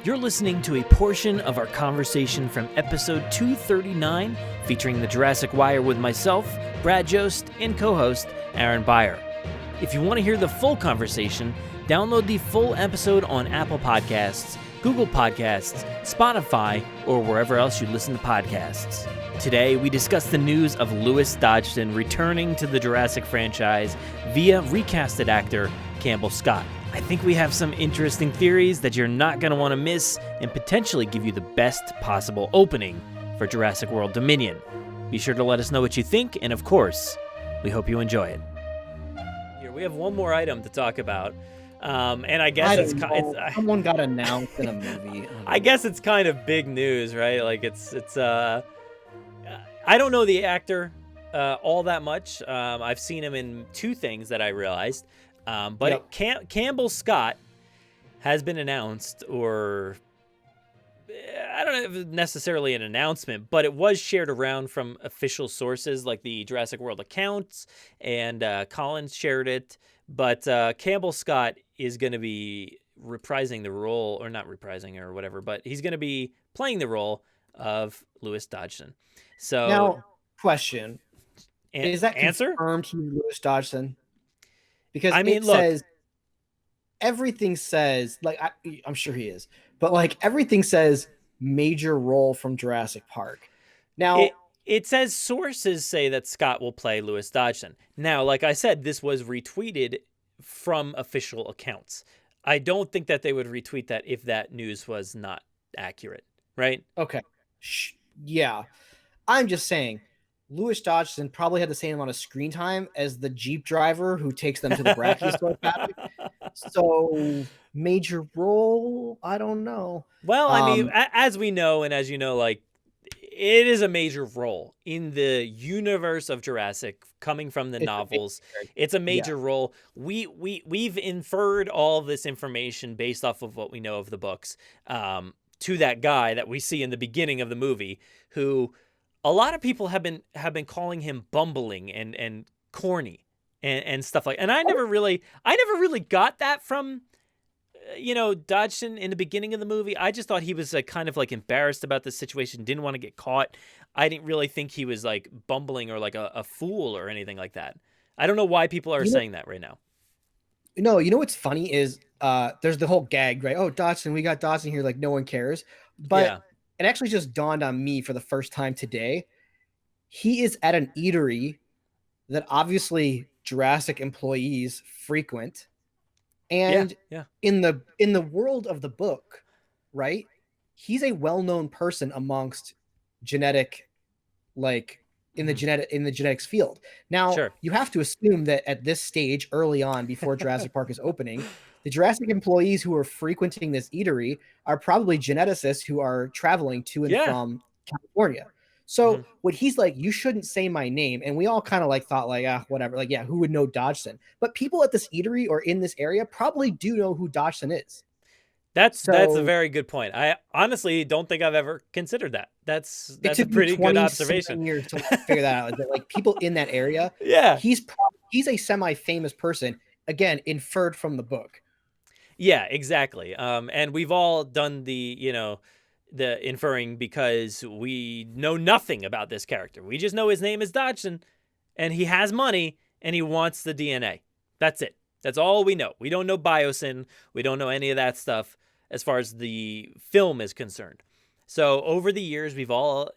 You're listening to a portion of our conversation from episode 239, featuring the Jurassic Wire with myself, Brad Jost, and co-host Aaron Beyer. If you want to hear the full conversation, download the full episode on Apple Podcasts, Google Podcasts, Spotify, or wherever else you listen to podcasts. Today, we discuss the news of Lewis Dodgson returning to the Jurassic franchise via recasted actor Campbell Scott. I think we have some interesting theories that you're not going to want to miss and potentially give you the best possible opening for Jurassic World Dominion. Be sure to let us know what you think, and of course, we hope you enjoy it. Here, we have one more item to talk about, and I guess someone got announced in a movie. I guess it's kind of big news, right? Like it's I don't know the actor all that much. I've seen him in two things that I realized. But yep. Campbell Scott has been announced, or I don't know if it's necessarily an announcement, but it was shared around from official sources like the Jurassic World accounts, and Collins shared it. But Campbell Scott is going to be reprising the role, or not reprising or whatever, but he's going to be playing the role of Lewis Dodgson. So now, question. Is that answer? Confirmed to Lewis Dodgson? Because says everything says, like, I'm sure he is, but like everything says major role from Jurassic Park. Now it says sources say that Scott will play Lewis Dodgson. Now, like I said, this was retweeted from official accounts. I don't think that they would retweet that if that news was not accurate, right? Okay. Yeah. I'm just saying, Lewis Dodgson probably had the same amount of screen time as the Jeep driver who takes them to the Brachiosaurus paddock. So, major role? I don't know. Well, I mean, as we know, and as you know, like, it is a major role in the universe of Jurassic, coming from the novels. It's a major role. We've inferred all of this information based off of what we know of the books, to that guy that we see in the beginning of the movie, who a lot of people have been calling him bumbling and corny and stuff like. And I never really got that from Dodgson in the beginning of the movie. I just thought he was kind of like embarrassed about the situation, didn't want to get caught. I didn't really think he was like bumbling or like a fool or anything like that. I don't know why people are saying that right now. No, you know what's funny is there's the whole gag, right? Oh, Dodgson, we got Dodgson here, like no one cares. But it actually just dawned on me for the first time today. He is at an eatery that obviously Jurassic employees frequent. And in the world of the book, right? He's a well-known person amongst genetic, like in the genetics field. Now, you have to assume that at this stage, early on, before Jurassic Park is opening, the Jurassic employees who are frequenting this eatery are probably geneticists who are traveling to and from California. So when he's like, you shouldn't say my name, and we all kind of like thought like, whatever, like, who would know Dodgson? But people at this eatery or in this area probably do know who Dodgson is. That's a very good point. I honestly don't think I've ever considered that. That's a pretty good observation. Years to figure that out. That, like, people in that area, he's a semi-famous person. Again, inferred from the book. Yeah, exactly. And we've all done the inferring because we know nothing about this character. We just know his name is Dodgson, and he has money, and he wants the DNA. That's it. That's all we know. We don't know biosyn. We don't know any of that stuff as far as the film is concerned. So over the years, we've all,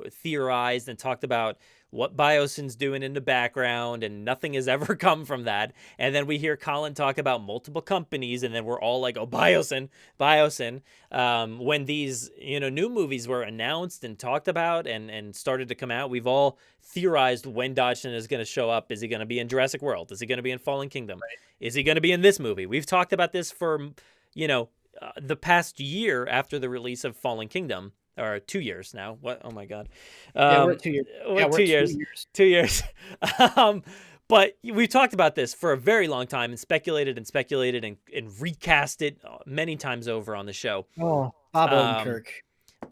theorized and talked about what biosyn's doing in the background, and nothing has ever come from that. And then we hear Colin talk about multiple companies, and then we're all like, oh, biosyn. When these, new movies were announced and talked about and started to come out, we've all theorized when Dodgson is going to show up. Is he going to be in Jurassic World? Is he going to be in Fallen Kingdom? Right. Is he going to be in this movie? We've talked about this for, the past year after the release of Fallen Kingdom. Or 2 years now. What? Oh my God. We're 2 years. We're 2 years. 2 years. But we talked about this for a very long time and speculated and recast it many times over on the show. Oh, Bob Odenkirk.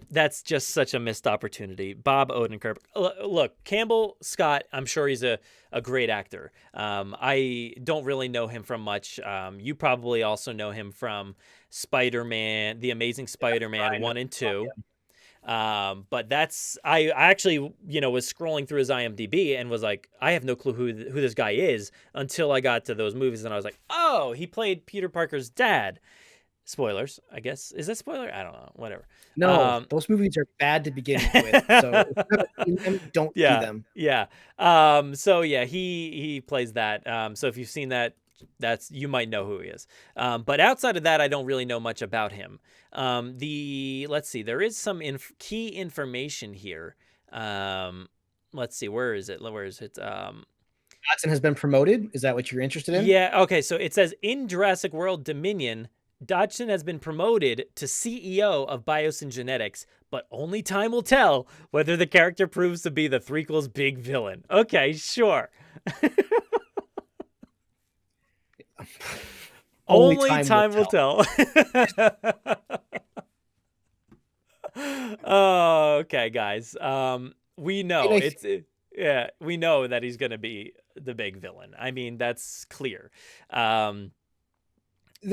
That's just such a missed opportunity. Bob Odenkirk. Look, Campbell Scott, I'm sure he's a great actor. I don't really know him from much. You probably also know him from Spider-Man, The Amazing Spider-Man 1 and 2. But I actually, was scrolling through his IMDb and was like, I have no clue who this guy is until I got to those movies. And I was like, oh, he played Peter Parker's dad. Spoilers, I guess. Is that spoiler? I don't know. Whatever. No, those movies are bad to begin with. So if you've never seen them, don't see them. Yeah. So yeah, he plays that. So if you've seen that, you might know who he is. But outside of that, I don't really know much about him. Let's see, there is some key information here. Let's see, where is it? Dodgson has been promoted. Is that what you're interested in? Yeah. Okay. So it says in Jurassic World Dominion, Dodgson has been promoted to CEO of Biosyngenetics, but only time will tell whether the character proves to be the threequel's big villain. Okay, sure. Only time will tell. Oh, okay, guys. We know we know that he's going to be the big villain. I mean, that's clear.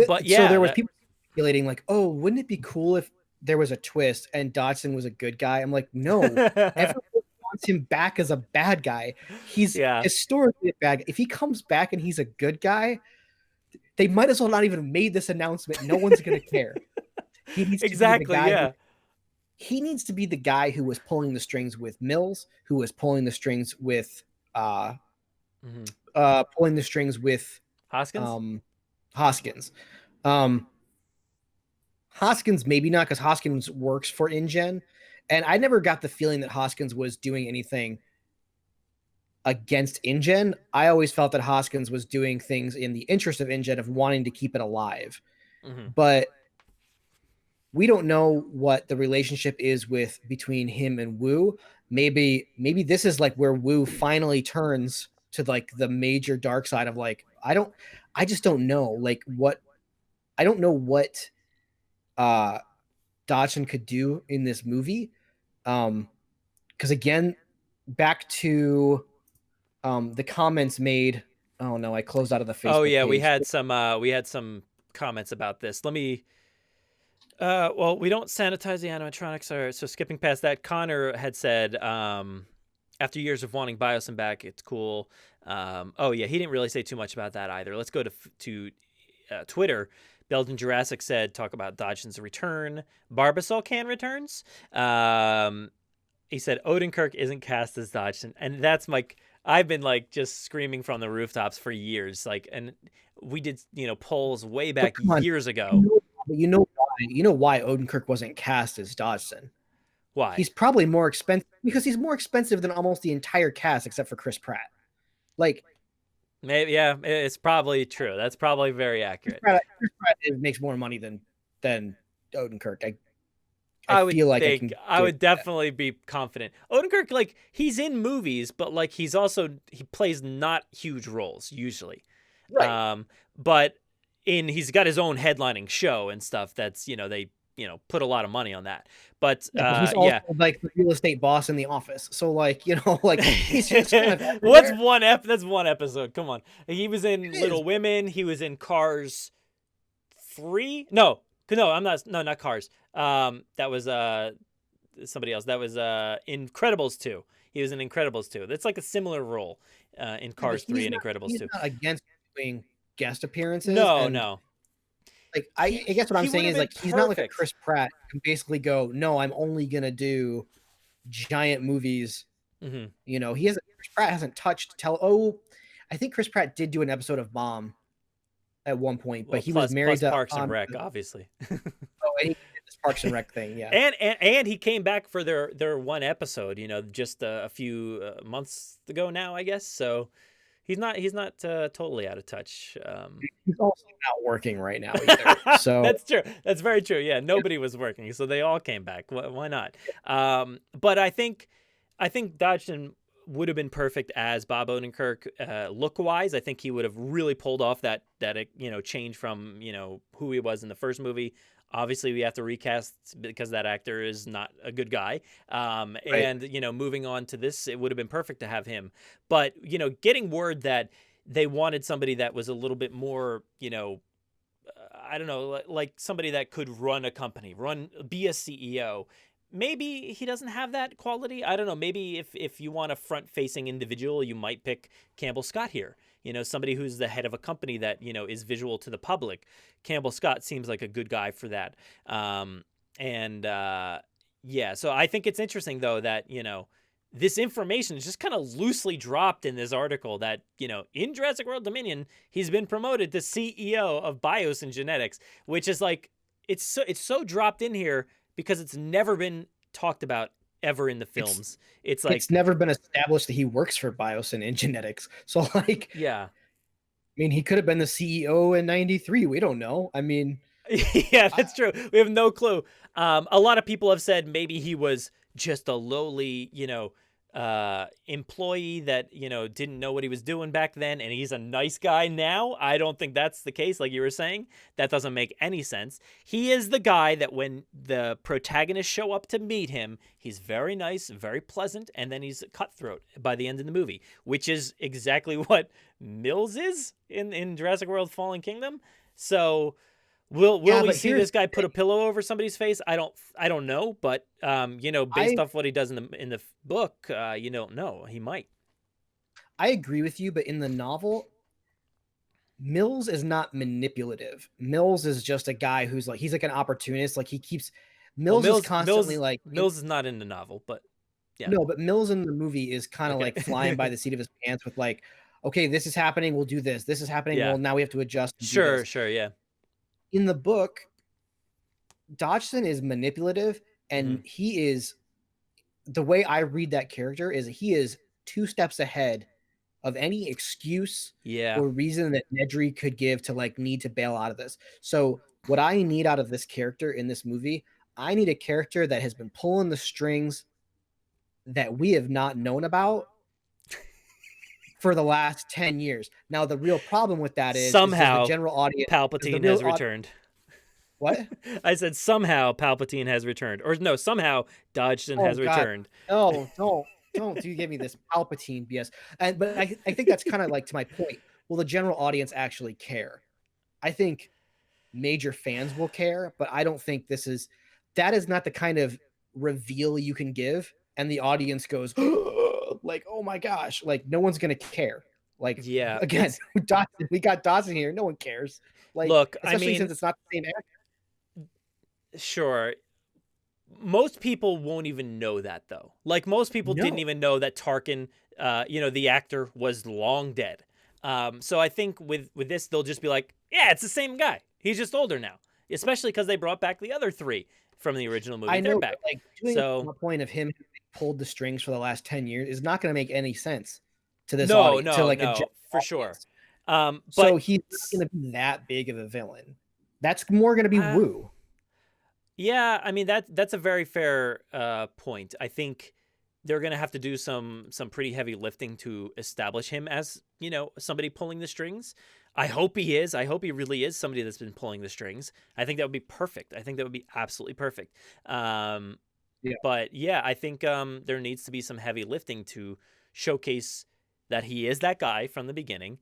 But yeah, so there was people speculating like, oh, wouldn't it be cool if there was a twist and Dodgson was a good guy? I'm like, no, everyone wants him back as a bad guy. He's historically a bad guy. If he comes back and he's a good guy, they might as well not even have made this announcement. No one's going to care. He needs to be the guy he needs to be the guy who was pulling the strings with Mills, who was pulling the strings with Hoskins. Hoskins. Hoskins, maybe not, because Hoskins works for InGen. And I never got the feeling that Hoskins was doing anything against InGen. I always felt that Hoskins was doing things in the interest of InGen, of wanting to keep it alive. But we don't know what the relationship is between him and Wu. Maybe this is like where Wu finally turns to like the major dark side of like, I just don't know what Dodgson could do in this movie. Because again, back to the comments made. Oh no, I closed out of the Facebook. Oh yeah, page. we had some comments about this. Let me. Well, we don't sanitize the animatronics, so skipping past that, Connor had said, after years of wanting Biosin back, it's cool. Oh yeah, he didn't really say too much about that either. Let's go to Twitter. Belgian Jurassic said, talk about Dodgson's return. Barbasol can returns. He said Odenkirk isn't cast as Dodgson, and that's I've been just screaming from the rooftops for years. And we did polls way back years ago. You know why Odenkirk wasn't cast as Dodgson? Why? He's probably more expensive because he's more expensive than almost the entire cast except for Chris Pratt. Maybe, yeah, it's probably true. That's probably very accurate. Chris Pratt makes more money than Odenkirk. I would definitely be confident. Odenkirk, he's in movies, but he plays not huge roles usually. Right. But he's got his own headlining show and stuff. That's they put a lot of money on that. But he's also the real estate boss in The Office. So he's just kind of that's one episode. Come on. He was in Little Women. He was in Cars 3. No, I'm not. No, not Cars. That was somebody else. That was Incredibles 2. He was in Incredibles 2. That's a similar role in Cars 3 and Incredibles 2. He's not against doing guest appearances. No. I guess what I'm saying is he's not like a Chris Pratt who can basically go, no, I'm only gonna do giant movies. Mm-hmm. Chris Pratt hasn't touched I think Chris Pratt did do an episode of Mom at one point, but he was married to Parks and Rec, obviously. And he did this Parks and Rec thing, yeah. And he came back for their one episode, just a few months ago now, I guess. So he's not totally out of touch. He's also not working right now either. So that's true. That's very true. Yeah, nobody was working, so they all came back. Why not? But I think Dodgson would have been perfect as Bob Odenkirk. Look wise, I think he would have really pulled off that change from who he was in the first movie Obviously, we have to recast because that actor is not a good guy. Right. And, you know, moving on to this, it would have been perfect to have him. But, you know, getting word that they wanted somebody that was a little bit more, you know, I don't know, like somebody that could run a company, be a CEO. Maybe he doesn't have that quality. I don't know. Maybe if you want a front-facing individual, you might pick Campbell Scott here. You know, somebody who's the head of a company that, you know, is visual to the public. Campbell Scott seems like a good guy for that. Yeah, so I think it's interesting, though, that, you know, this information is just kind of loosely dropped in this article that, you know, in Jurassic World Dominion, he's been promoted to CEO of Bios and Genetics, which is like, it's so dropped in here because it's never been talked about ever in the films. It's like, it's never been established that he works for Bios and Genetics. So like, yeah. I mean, he could have been the CEO in 93. We don't know. I mean, yeah, that's true. We have no clue. A lot of people have said maybe he was just a lowly, you know, employee that, you know, didn't know what he was doing back then, and he's a nice guy now. I don't think that's the case, like you were saying. That doesn't make any sense. He is the guy that when the protagonists show up to meet him, he's very nice, very pleasant, and then he's cutthroat by the end of the movie, which is exactly what Mills is in Jurassic World Fallen Kingdom. So will we see this guy put a pillow over somebody's face? I don't know, but you know, based off what he does in the book, you don't know. He might. I agree with you, but in the novel, Mills is not manipulative. Mills is just a guy who's like, he's like an opportunist. Like he keeps Mills is constantly like Mills is not in the novel, but yeah. No, but Mills in the movie is kind of like flying by the seat of his pants with like, okay, this is happening, we'll do this. This is happening, well, now we have to adjust. Sure, yeah. In the book, Dodgson is manipulative, and he is, the way I read that character is he is 2 steps ahead of any excuse or reason that Nedry could give to like need to bail out of this. So what I need out of this character in this movie, I need a character that has been pulling the strings that we have not known about for the last 10 years. Now, the real problem with that is somehow the general audience, Palpatine has returned. What? I said somehow Palpatine has returned. Or no, somehow Dodgson has returned. No, don't you give me this Palpatine BS. But I think that's kind of like to my point. Will the general audience actually care? I think major fans will care, but I don't think that is not the kind of reveal you can give and the audience goes like, oh my gosh, like no one's gonna care. Like, yeah, again, we got Dodgson here, no one cares. Like, look, especially I mean, since it's not the same actor. Sure. Most people won't even know that, though. Like, most people didn't even know that Tarkin, you know, the actor, was long dead. So I think with this, they'll just be like, yeah, it's the same guy. He's just older now. Especially because they brought back the other 3 from the original movie. I know, they're back. Like, the point of him pulled the strings for the last 10 years is not going to make any sense to this audience. No, for sure. But so he's not going to be that big of a villain. That's more going to be Wu. Yeah, I mean that's a very fair point. I think they're going to have to do some pretty heavy lifting to establish him as, you know, somebody pulling the strings. I hope he is. I hope he really is somebody that's been pulling the strings. I think that would be perfect. I think that would be absolutely perfect. But yeah, I think there needs to be some heavy lifting to showcase that he is that guy from the beginning.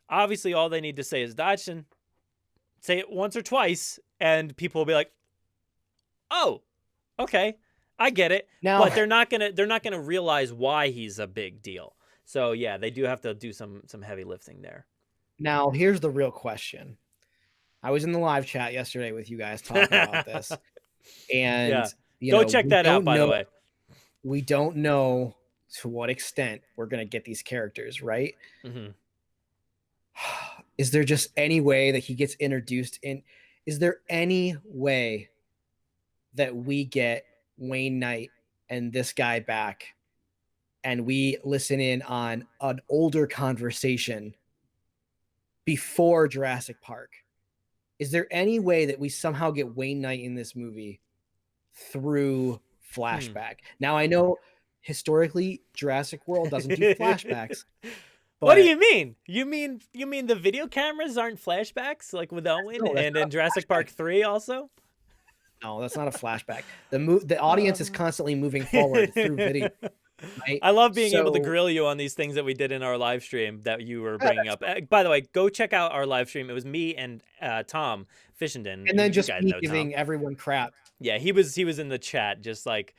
Obviously, all they need to say is Dodgson. Say it once or twice, and people will be like, "Oh, okay, I get it." Now, but they're not gonna realize why he's a big deal. So yeah, they do have to do some heavy lifting there. Now, here's the real question. I was in the live chat yesterday with you guys talking about this, and go check that out. By the way, we don't know to what extent we're gonna get these characters, right? Mm-hmm. Is there just any way that he gets introduced in? Is there any way that we get Wayne Knight and this guy back and we listen in on an older conversation before Jurassic Park? Is there any way that we somehow get Wayne Knight in this movie through flashback? Now, I know historically Jurassic World doesn't do flashbacks. What do you mean? You mean the video cameras aren't flashbacks like with Owen and in Jurassic Park 3 also? No, that's not a flashback. The audience is constantly moving forward through video, right? I love being able to So grill you on these things that we did in our live stream that you were yeah, bringing up. By the way, go check out our live stream. It was me and Tom Fishenden. and then You just guys me know Tom. giving everyone crap. Yeah, he was in the chat just like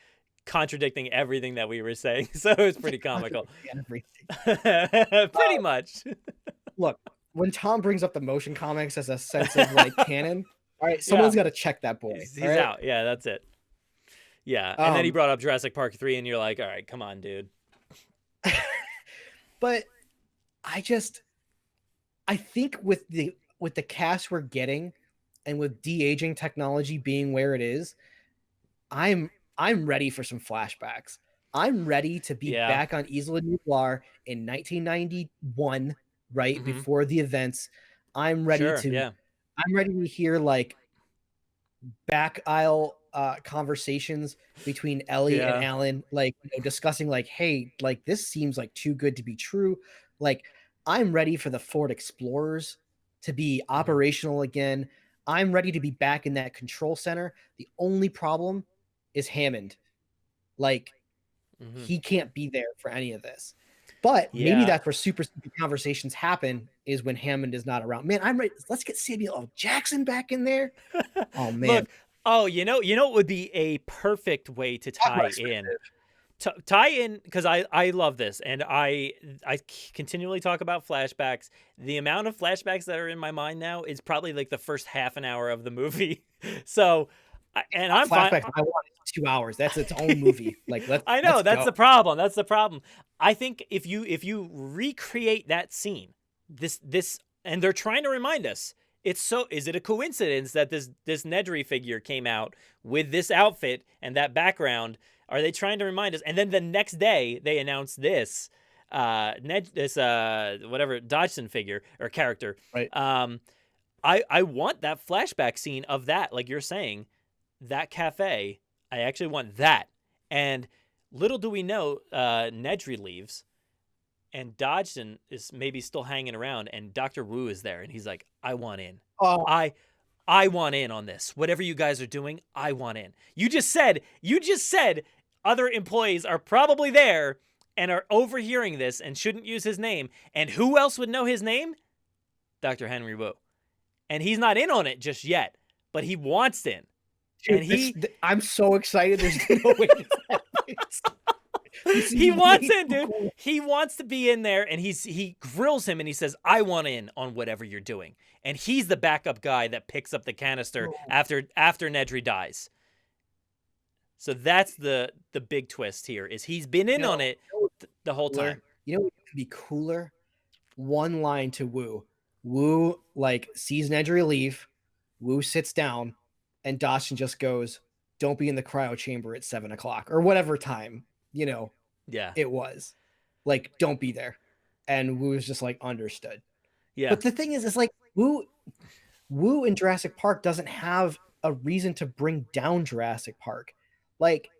contradicting everything that we were saying. So it was pretty comical. Pretty much. Look, when Tom brings up the motion comics as a sense of like canon, all right, someone's got to check that boy. He's out. Yeah, that's it. Yeah, and then he brought up Jurassic Park 3, and you're like, all right, come on, dude. But I think with the cast we're getting, and with de-aging technology being where it is, I'm ready for some flashbacks. I'm ready to be back on Isla Nublar in 1991, right before the events. I'm ready I'm ready to hear like back aisle conversations between Ellie and Alan, like discussing like, hey, like this seems like too good to be true. Like I'm ready for the Ford Explorers to be operational again. I'm ready to be back in that control center. The only problem is Hammond. Like he can't be there for any of this. But maybe that's where super conversations happen, is when Hammond is not around. Man, I'm ready. Let's get Samuel L. Jackson back in there. Oh man. Look, you know what would be a perfect way to tie in. Tie in, because I love this, and I continually talk about flashbacks. The amount of flashbacks that are in my mind now is probably like the first half an hour of the movie. So, and I'm fine. I want 2 hours. That's its own movie. Like I know that's the problem. That's the problem. I think if you recreate that scene, this, and they're trying to remind us. Is it a coincidence that this Nedry figure came out with this outfit and that background? Are they trying to remind us? And then the next day they announced this whatever Dodgson figure or character. Right. I want that flashback scene of that, like you're saying, that cafe. I actually want that. And little do we know, Nedry leaves, and Dodgson is maybe still hanging around, and Dr. Wu is there, and he's like, I want in. Oh. I want in on this. Whatever you guys are doing, I want in. You just said other employees are probably there and are overhearing this and shouldn't use his name. And who else would know his name? Dr. Henry Wu. And he's not in on it just yet, but he wants in. Dude, and I'm so excited. There's no way this happens. He wants in, dude. He wants to be in there, and he grills him, and he says, I want in on whatever you're doing. And he's the backup guy that picks up the canister after Nedry dies. So that's the big twist here, is he's been in on it the whole time. You know what would be cooler? One line to Wu. Wu like sees Nedry leave. Wu sits down, and Dodgson just goes, don't be in the cryo chamber at 7:00 or whatever time, it was. Like, don't be there. And Wu was just like, understood. Yeah. But the thing is, it's like Wu in Jurassic Park doesn't have a reason to bring down Jurassic Park. Like,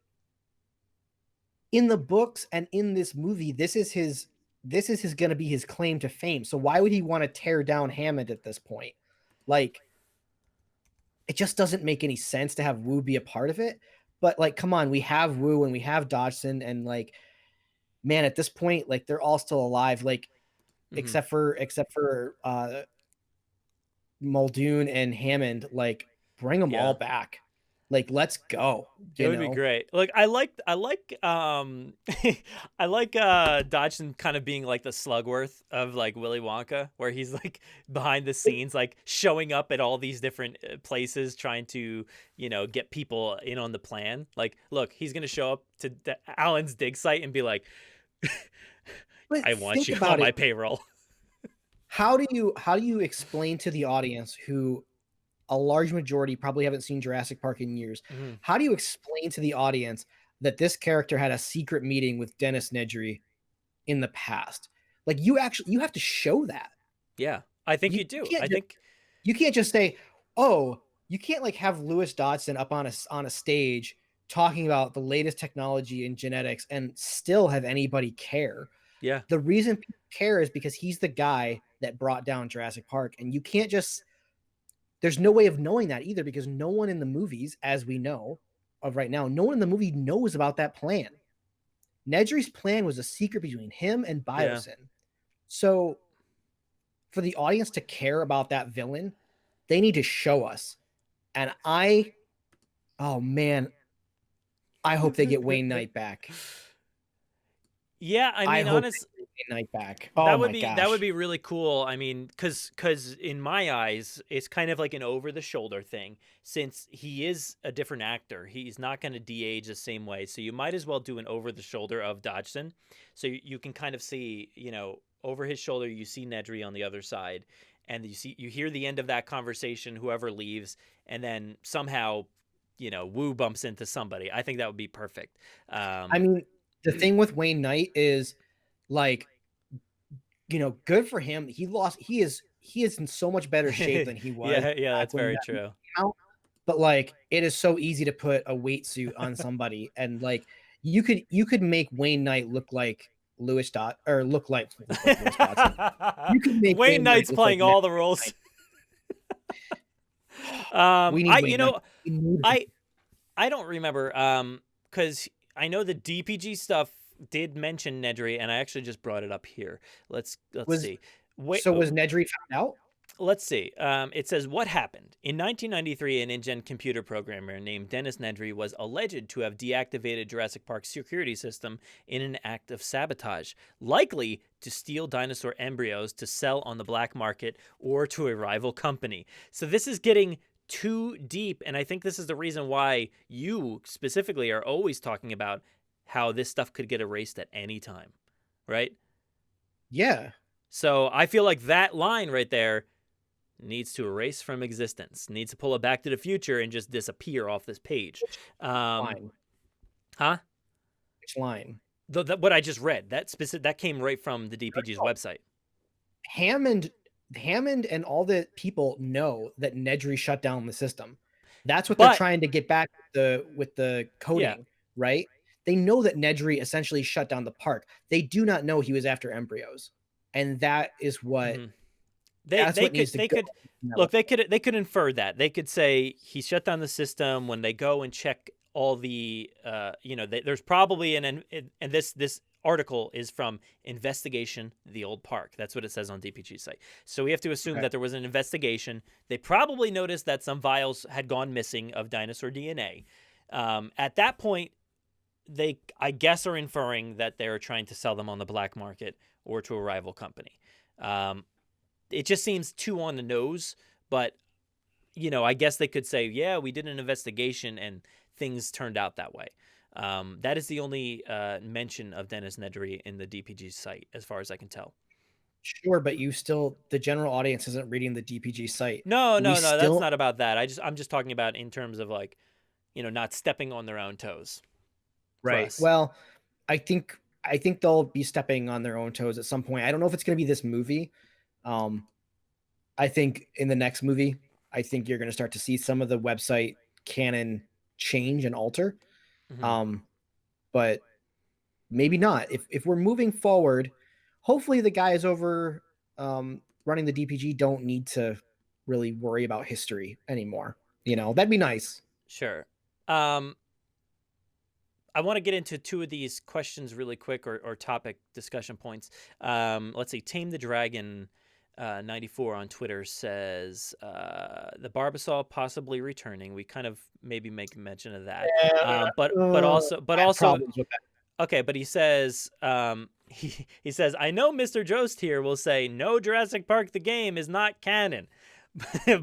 in the books and in this movie, this is going to be his claim to fame. So why would he want to tear down Hammond at this point? Like, it just doesn't make any sense to have Wu be a part of it. But like, come on, we have Wu and we have Dodgson, and like, man, at this point, like they're all still alive, like except for Muldoon and Hammond. Like, bring them all back. Like, let's go. It would be great. Like, I like Dodgson kind of being like the Slugworth of like Willy Wonka, where he's like behind the scenes, like showing up at all these different places, trying to, get people in on the plan. Like, look, he's going to show up to Alan's dig site and be like, I want you on my payroll. How do you explain to the audience, who a large majority probably haven't seen Jurassic Park in years, how do you explain to the audience that this character had a secret meeting with Dennis Nedry in the past? Like, you have to show that. Yeah, I think you do. You can't just say, oh, you can't like have Lewis Dodgson up on a stage talking about the latest technology in genetics and still have anybody care. Yeah. The reason people care is because he's the guy that brought down Jurassic Park, and you can't just there's no way of knowing that either, because no one in the movies, as we know of right now, no one in the movie knows about that plan. Nedry's plan was a secret between him and Biosyn. So for the audience to care about that villain, they need to show us. And oh man, I hope they get Wayne Knight back. Yeah, I mean, honestly, Knight back. Oh, that would be really cool. I mean, because in my eyes, it's kind of like an over the shoulder thing. Since he is a different actor, he's not going to de-age the same way. So you might as well do an over the shoulder of Dodgson, so you can kind of see, over his shoulder, you see Nedry on the other side, and you hear the end of that conversation, whoever leaves, and then somehow, Wu bumps into somebody. I think that would be perfect. I mean, the thing with Wayne Knight is, like, good for him. He is in so much better shape than he was. yeah, that's very true. But like, it is so easy to put a weight suit on somebody, and like, you could make Wayne Knight look like Lewis Lewis Dodgson. You could make Wayne Knight's playing all the roles. I don't remember because I know the DPG stuff did mention Nedry, and I actually just brought it up here. Let's see. Was Nedry found out? Let's see. It says, what happened? In 1993, an InGen computer programmer named Dennis Nedry was alleged to have deactivated Jurassic Park's security system in an act of sabotage, likely to steal dinosaur embryos to sell on the black market or to a rival company. So this is getting too deep, and I think this is the reason why you specifically are always talking about how this stuff could get erased at any time, right? Yeah. So I feel like that line right there needs to erase from existence, needs to pull it Back to the Future and just disappear off this page. Line. Huh? Which line? What I just read, that came right from the DPG's website. Hammond and all the people know that Nedry shut down the system. That's what they're trying to get back with the coding, right? They know that Nedry essentially shut down the park. They do not know he was after embryos, and that is what. Mm-hmm. They could infer that. They could say he shut down the system when they go and check all the there's probably and this article is from Investigation the Old Park. That's what it says on DPG's site. So we have to assume that there was an investigation. They probably noticed that some vials had gone missing of dinosaur DNA. At that point, they, I guess, are inferring that they're trying to sell them on the black market or to a rival company. It just seems too on the nose, but, I guess they could say, yeah, we did an investigation and things turned out that way. That is the only mention of Dennis Nedry in the DPG site, as far as I can tell. Sure, but the general audience isn't reading the DPG site. No, that's not about that. I'm just talking about in terms of like, not stepping on their own toes. Right. Well, I think they'll be stepping on their own toes at some point. I don't know if it's going to be this movie. I think in the next movie, I think you're going to start to see some of the website canon change and alter. Mm-hmm. But maybe not. If we're moving forward, hopefully the guys over running the DPG don't need to really worry about history anymore. That'd be nice. Sure. I want to get into two of these questions really quick, or topic discussion points. Let's see. Tame the Dragon 94 on Twitter says the Barbasol possibly returning. We kind of maybe make mention of that. But also okay. But he says he says, I know Mr. Jost here will say no, Jurassic Park the game is not canon.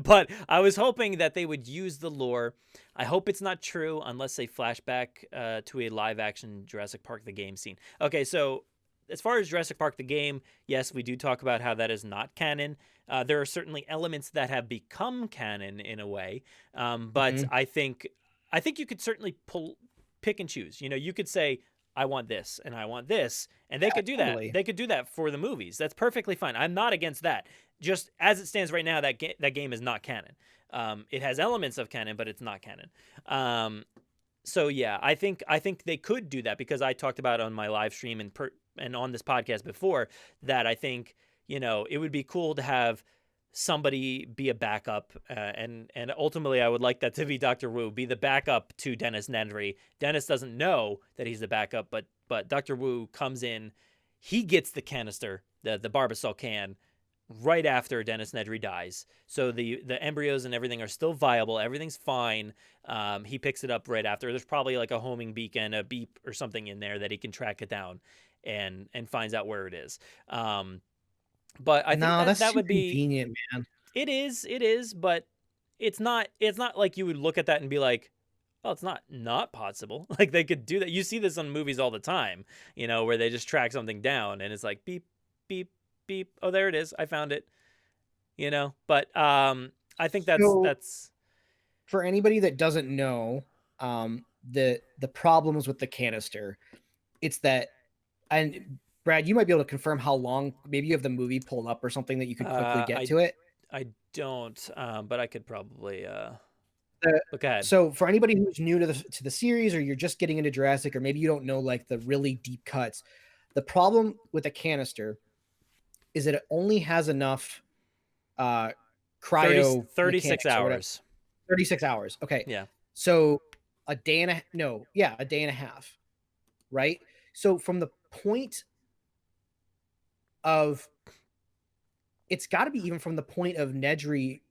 But I was hoping that they would use the lore. I hope it's not true unless they flashback to a live-action Jurassic Park the game scene. Okay, so as far as Jurassic Park the game, yes, we do talk about how that is not canon. There are certainly elements that have become canon in a way, but mm-hmm. I think you could certainly pick and choose. You could say, I want this and I want this, and they could do that. They could do that for the movies. That's perfectly fine. I'm not against that. Just as it stands right now, that game is not canon. It has elements of canon, but it's not canon. So yeah, I think they could do that, because I talked about on my live stream and on this podcast before that I think it would be cool to have somebody be a backup, and ultimately I would like that to be Dr. Wu, be the backup to Dennis Nedry. Dennis doesn't know that he's the backup, but Dr. Wu comes in, he gets the canister, the Barbasol can, right after Dennis Nedry dies. So the embryos and everything are still viable. Everything's fine. He picks it up right after. There's probably like a homing beacon, a beep or something in there that he can track it down and finds out where it is. But I think that would be convenient, man. It is, but it's not like you would look at that and be like, oh, it's not possible. Like they could do that. You see this on movies all the time, where they just track something down and it's like beep, beep, beep. Oh, there it is. I found it. But I think that's for anybody that doesn't know, the problems with the canister. It's that, and Brad, you might be able to confirm how long. Maybe you have the movie pulled up or something that you could quickly get to it. I don't, but I could probably. Look ahead. So for anybody who's new to the series, or you're just getting into Jurassic, or maybe you don't know like the really deep cuts, the problem with a canister is that it only has enough cryo 36 hours. 36 hours. Okay. Yeah. So a day and a half. Right? So from the point of, it's got to be even from the point of Nedry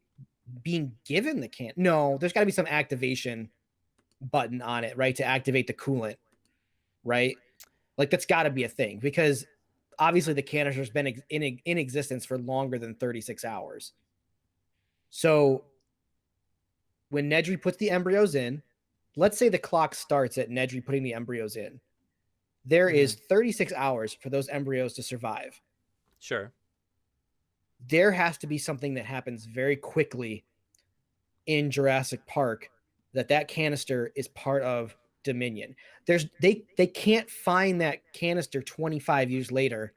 being given the can. No, there's got to be some activation button on it, right? To activate the coolant, right? Like that's got to be a thing, because obviously the canister's been in existence for longer than 36 hours. So when Nedry puts the embryos in, let's say the clock starts at Nedry putting the embryos in. There is 36 hours for those embryos to survive. Sure. There has to be something that happens very quickly in Jurassic Park that canister is part of Dominion. They can't find that canister 25 years later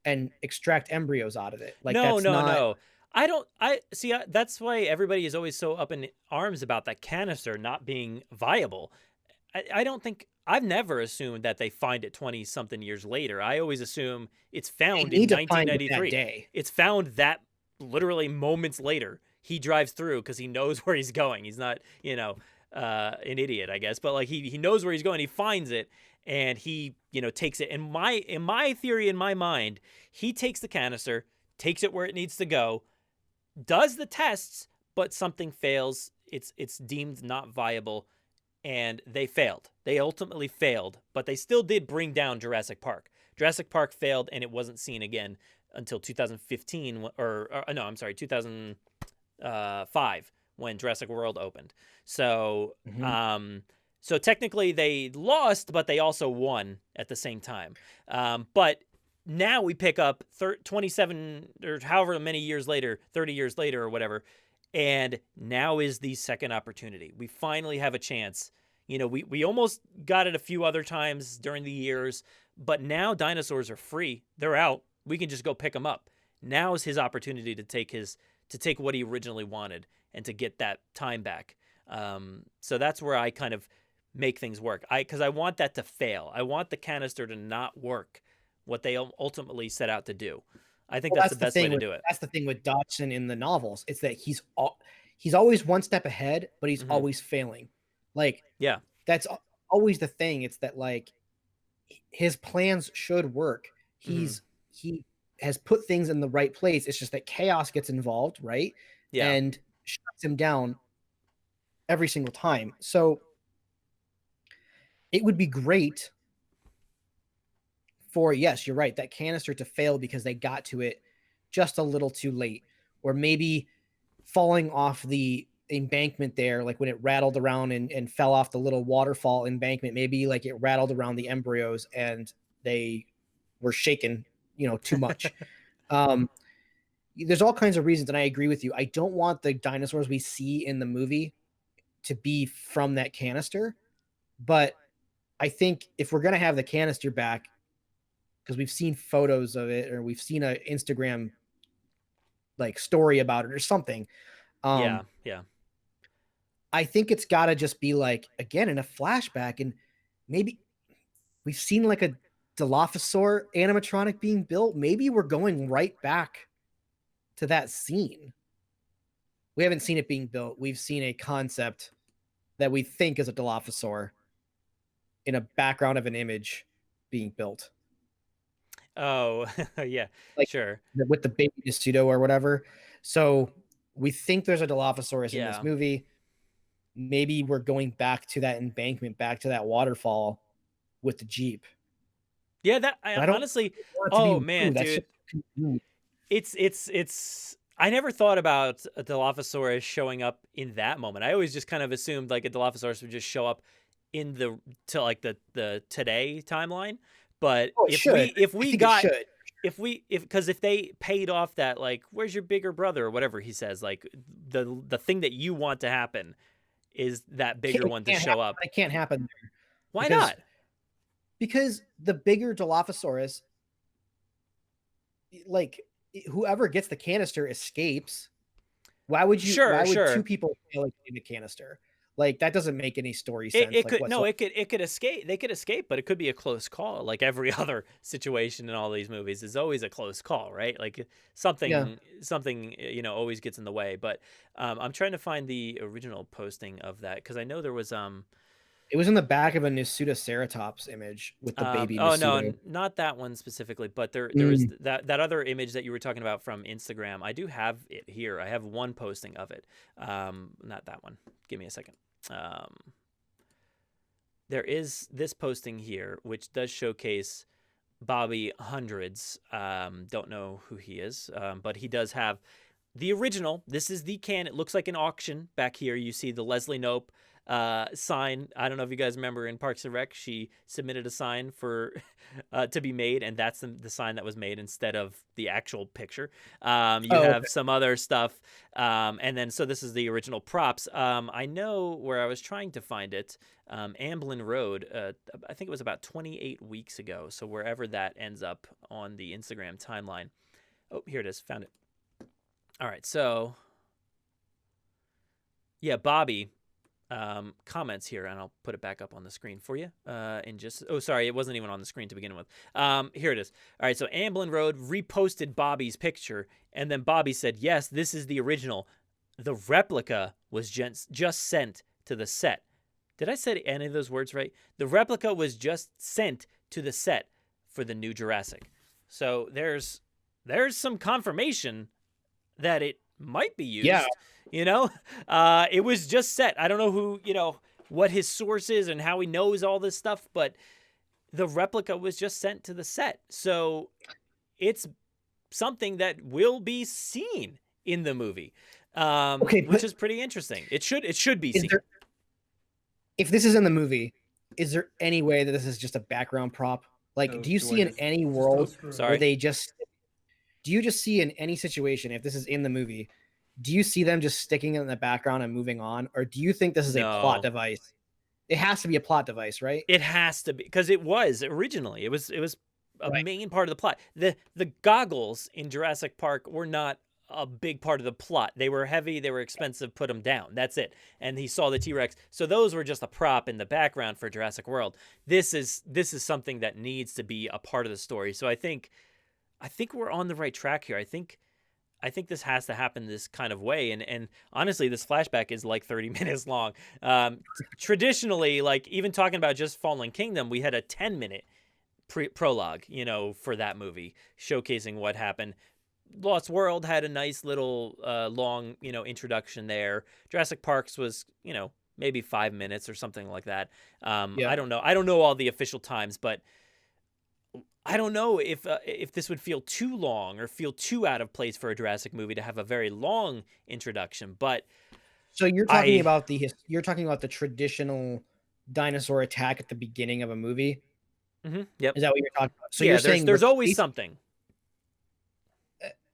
and extract embryos out of it. Like no. I see. That's why everybody is always so up in arms about that canister not being viable. I don't think, I've never assumed that they find it 20 something years later. I always assume it's found in 1993. It's found that literally moments later. He drives through because he knows where he's going. He's not, an idiot, I guess, but like he knows where he's going. He finds it and he, takes it. And in my theory, in my mind, he takes the canister, takes it where it needs to go, does the tests, but something fails. It's deemed not viable. And they failed. They ultimately failed, but they still did bring down Jurassic Park. Jurassic Park failed, and it wasn't seen again until 2015, 2005, when Jurassic World opened. So, so technically they lost, but they also won at the same time. But now we pick up 27 or however many years later, 30 years later or whatever. And now is the second opportunity. We finally have a chance. We almost got it a few other times during the years, but now dinosaurs are free. They're out. We can just go pick them up. Now is his opportunity to take what he originally wanted and to get that time back. So that's where I kind of make things work. Because I want that to fail. I want the canister to not work what they ultimately set out to do. I think that's the best way to do it. That's the thing with Dodgson in the novels. It's that he's always one step ahead, but he's always failing. Like, yeah, that's always the thing. It's that like his plans should work. He has put things in the right place. It's just that chaos gets involved, right? Yeah, and shuts him down every single time. So it would be great for, yes, you're right, that canister to fail because they got to it just a little too late, or maybe falling off the embankment there, like when it rattled around and fell off the little waterfall embankment, maybe like it rattled around the embryos and they were shaken, too much. There's all kinds of reasons, and I agree with you. I don't want the dinosaurs we see in the movie to be from that canister, but I think if we're going to have the canister back, because we've seen photos of it, or we've seen an Instagram like story about it or something. Yeah. I think it's got to just be like, again, in a flashback, and maybe we've seen like a Dilophosaur animatronic being built. Maybe we're going right back to that scene. we haven't seen it being built. We've seen a concept that we think is a Dilophosaur in a background of an image being built. Oh, yeah, Like sure. with the baby pseudo or whatever. So we think there's a Dilophosaurus in this movie. Maybe we're going back to that embankment, back to that waterfall with the Jeep. Yeah, that I honestly. Oh man, dude, it's. I never thought about a Dilophosaurus showing up in that moment. I always just kind of assumed like a Dilophosaurus would just show up in the today timeline. But if they paid off that, like, where's your bigger brother or whatever he says, like the thing that you want to happen is that bigger one to show up. It can't happen there. Why not? Because the bigger Dilophosaurus, like whoever gets the canister escapes. Why would you? Why would two people fail in the canister? Like that doesn't make any story sense. It could escape. They could escape, but it could be a close call. Like every other situation in all these movies is always a close call, right? Like something always gets in the way. But I'm trying to find the original posting of that because I know there was It was in the back of a Nasutoceratops image with the baby. Oh no, not that one specifically, but there is that other image that you were talking about from Instagram. I do have it here. I have one posting of it. Not that one. Give me a second. There is this posting here, which does showcase Bobby Hundreds. Don't know who he is, but he does have the original. This is the can. It looks like an auction back here. You see the Leslie Knope sign. I don't know if you guys remember in Parks and Rec, she submitted a sign for to be made, and that's the sign that was made instead of the actual picture. You have some other stuff, and then so this is the original props. I know where I was trying to find it. Amblin Road, I think it was about 28 weeks ago, so wherever that ends up on the Instagram timeline. Oh, here it is. Found it. All right, so yeah, Bobby comments here, and I'll put it back up on the screen for you. Sorry, it wasn't even on the screen to begin with. Here it is. All right, so Amblin Road reposted Bobby's picture, and then Bobby said, yes, this is the original. The replica was just sent to the set. Did I say any of those words right? The replica was just sent to the set for the new Jurassic. So there's some confirmation that it might be used. Yeah. It was just set. I don't know who, what his source is and how he knows all this stuff, but the replica was just sent to the set. So it's something that will be seen in the movie, which is pretty interesting. It should be seen. If this is in the movie, is there any way that this is just a background prop? Like, do you see in any world where they just... Do you just see in any situation, if this is in the movie, do you see them just sticking it in the background and moving on? Or do you think this is a plot device? It has to be a plot device, right? It has to be, because it was originally. It was a main part of the plot. The goggles in Jurassic Park were not a big part of the plot. They were heavy, they were expensive, put them down. That's it. And he saw the T-Rex. So those were just a prop in the background for Jurassic World. This is something that needs to be a part of the story. So I think we're on the right track here. I think this has to happen this kind of way. And honestly, this flashback is like 30 minutes long. Traditionally, like even talking about just Fallen Kingdom, we had a 10-minute prologue, for that movie showcasing what happened. Lost World had a nice little long, introduction there. Jurassic Park's was, maybe 5 minutes or something like that. I don't know. I don't know all the official times, but I don't know if this would feel too long or feel too out of place for a Jurassic movie to have a very long introduction. But so you're talking about the traditional dinosaur attack at the beginning of a movie. Mm-hmm, yep. Is that what you're talking about? So yeah, you're saying there's always something.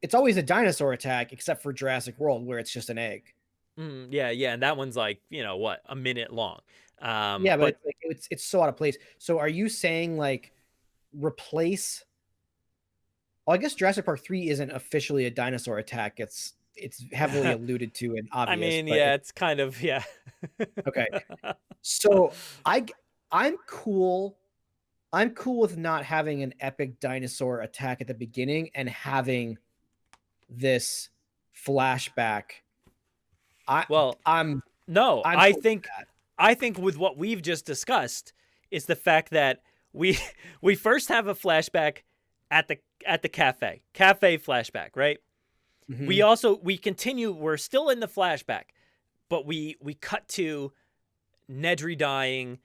It's always a dinosaur attack, except for Jurassic World, where it's just an egg. Yeah, and that one's like a minute long. But it's so out of place. So are you saying like replace? Well, I guess Jurassic Park 3 isn't officially a dinosaur attack. It's heavily alluded to and obvious. I mean, it's kind of Okay, so I'm cool. I'm cool with not having an epic dinosaur attack at the beginning and having this flashback I Well, I'm no, I'm I cool with think that. I think with what we've just discussed is the fact that we we first have a flashback at the cafe flashback, right? We Mhm. also we continue. We're still in the flashback, but we cut to Nedry dying.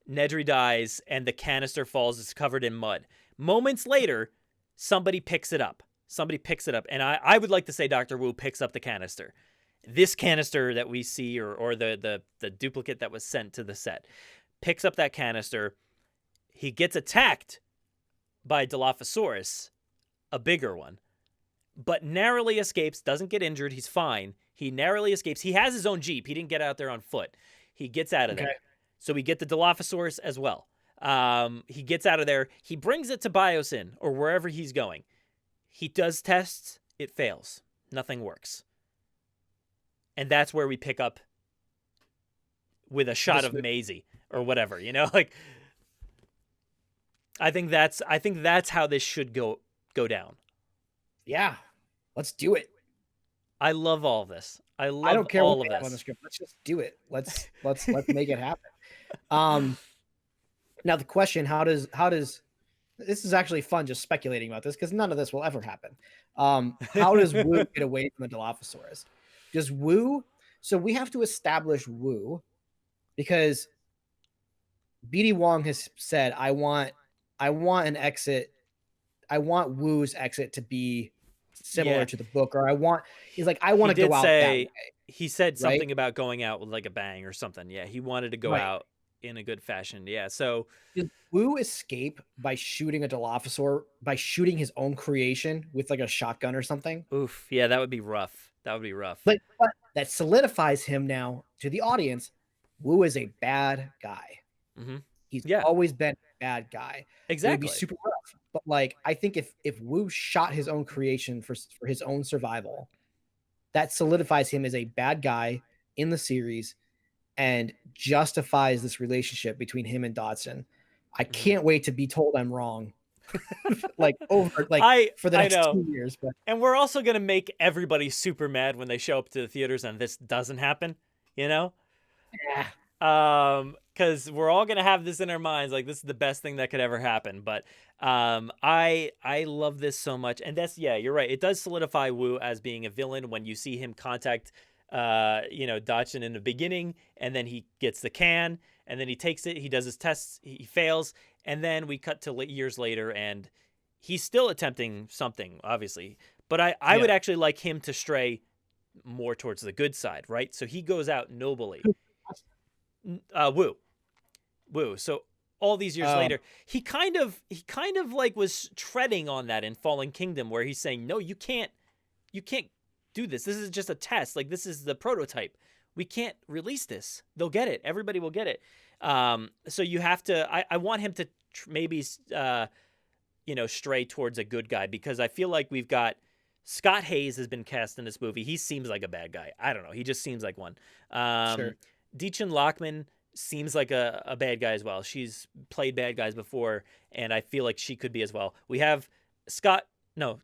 Nedry dies, and the canister falls. It's covered in mud. Moments later, somebody picks it up. Somebody picks it up, and I would like to say Dr. Wu picks up the canister. This canister that we see, or the duplicate that was sent to the set, picks up that canister. He gets attacked by Dilophosaurus, a bigger one, but narrowly escapes, doesn't get injured. He's fine. He narrowly escapes. He has his own Jeep. He didn't get out there on foot. He gets out of Okay. there. So we get the Dilophosaurus as well. He gets out of there. He brings it to Biosyn or wherever he's going. He does tests. It fails. Nothing works. And that's where we pick up with a shot of Maisie or whatever, you know, like I think that's how this should go down. Yeah. Let's do it. I love all of this. I don't care all what of they have this. on the script. Let's just do it. Let's make it happen. Now the question, how does this is actually fun just speculating about this because none of this will ever happen. How does Wu get away from the Dilophosaurus? Does Wu? So we have to establish Wu because BD Wong has said, I want an exit. I want Wu's exit to be similar to the book, or I want to go out that way. He said something about going out with like a bang or something. Yeah, he wanted to go out in a good fashion. Yeah, so did Wu escape by shooting a Dilophosaur, by shooting his own creation with like a shotgun or something? Oof, yeah, that would be rough. That would be rough. But that solidifies him now to the audience. Wu is a bad guy. Mm-hmm. He's always been a bad guy. Exactly. It would be super rough. But like, I think if Wu shot his own creation for his own survival, that solidifies him as a bad guy in the series and justifies this relationship between him and Dodgson. I can't wait to be told I'm wrong. For the next 2 years. But and we're also gonna make everybody super mad when they show up to the theaters and this doesn't happen, you know? Yeah. Because we're all gonna have this in our minds, like this is the best thing that could ever happen. But I love this so much, and you're right. It does solidify Wu as being a villain when you see him contact Dodgson in the beginning, and then he gets the can, and then he takes it, he does his tests, he fails, and then we cut to years later, and he's still attempting something, obviously. But I would actually like him to stray more towards the good side, right? So he goes out nobly. Wu. So all these years later, he kind of like was treading on that in Fallen Kingdom, where he's saying, no, you can't do this. This is just a test. Like, this is the prototype. We can't release this. They'll get it. Everybody will get it. So you have to, I want him to maybe, stray towards a good guy, because I feel like we've got Scott Hayes has been cast in this movie. He seems like a bad guy. I don't know. He just seems like one. Sure. Deechin Lockman seems like a bad guy as well. She's played bad guys before, and I feel like she could be as well. We have